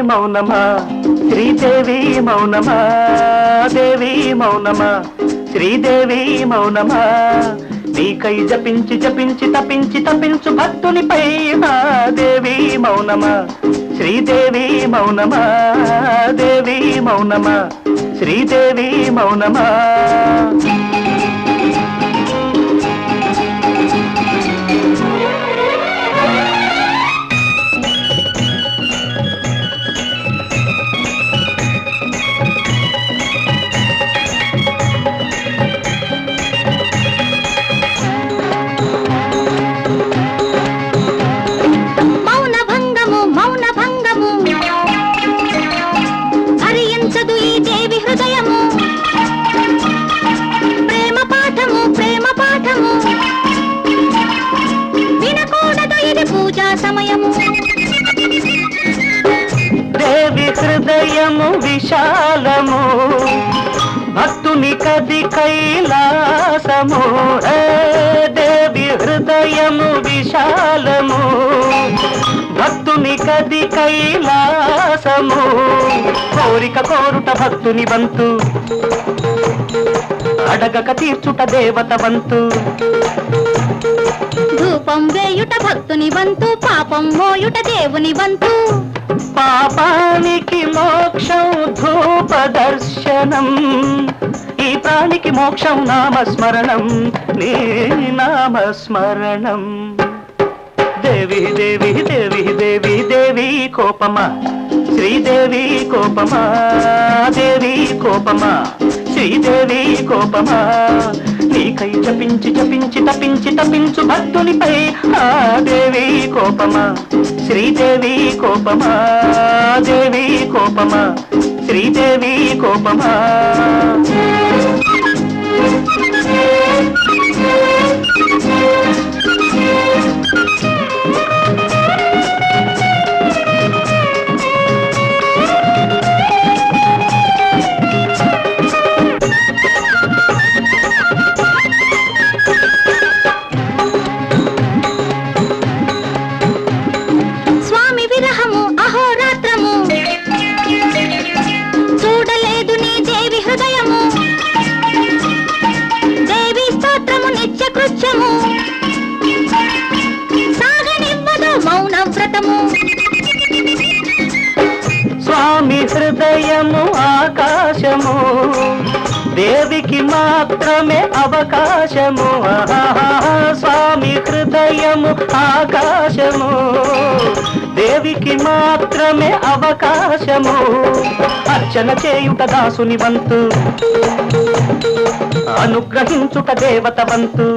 మౌనమా శ్రీదేవి మౌనమా దేవి మౌనమా శ్రీదేవి మౌనమా నీకై జపించి జపించి తపించి తపించు భక్తునిపై దేవి మౌనమా శ్రీదేవి మౌనమా దేవి మౌనమా శ్రీదేవి మౌనమా దేవి హృదయము విశాలము భక్తుని కది కైలాసము దేవి హృదయము విశాలము భక్తుని కది కైలాసము కోరిక కోరుట భక్తుని వంతు అడగక తీర్చుట దేవత వంతు ధూపం వేయుట భక్తుని వంతు పాపం మోయుట దేవుని వంతు పాపానికి మోక్షం ధూప దర్శనం ఈ ప్రాణికి మోక్షం నామస్మరణం నీ నామస్మరణం దేవి దేవి దేవి దేవి దేవి కోపమా శ్రీదేవి కోపమా దేవి కోపమా శ్రీదేవి కోపమా నీకై జపించి జపించి తపించి తపించు భక్తునిపై దేవి కోపమా శ్రీదేవి కోపమా దేవి కోపమా శ్రీదేవి కోపమా స్వామి హృదయము ఆకాశము దేవికి మాత్రమే అవకాశము స్వామి హృదయము ఆకాశము దేవికి మాత్రమే అవకాశము అర్చన చేయుట దాసుని వంతు అనుగ్రహించుట దేవత వంతు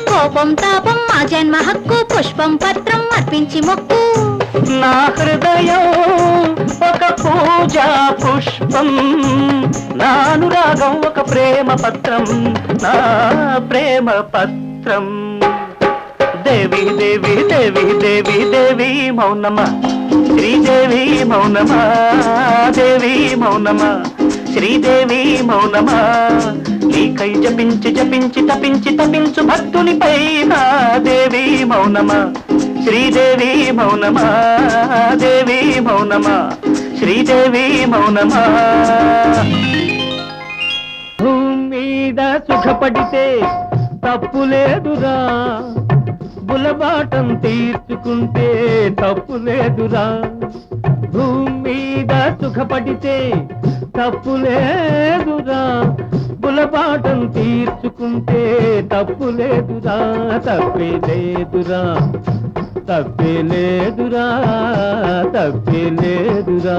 కోపం తాపం మా జన్మ హక్కు పుష్పం పత్రం అర్పించి మొక్కు నా హృదయం ఒక పూజా పుష్పం నా అనురాగం ఒక ప్రేమ పత్రం నా ప్రేమ పత్రం దేవి దేవి దేవి దేవి దేవి మౌనమా శ్రీదేవి మౌనమా దేవి మౌనమా శ్రీదేవి మౌనమా నీకై జపించి జపించి తపించి తపించు భక్తునిపై దేవి మౌనమా శ్రీదేవి మౌనమా దేవి మౌనమా శ్రీదేవి మౌనమా భూమి మీద సుఖపడితే తప్పు లేదురా బులబాటం తీర్చుకుంటే తప్పు లేదురా భూమి మీద సుఖపడితే తప్పు లేదురా బులబాటం తీర్చుకుంటే తప్పు లేదురా తప్పే లేదురా తప్పే లేదురా తప్పే లేదురా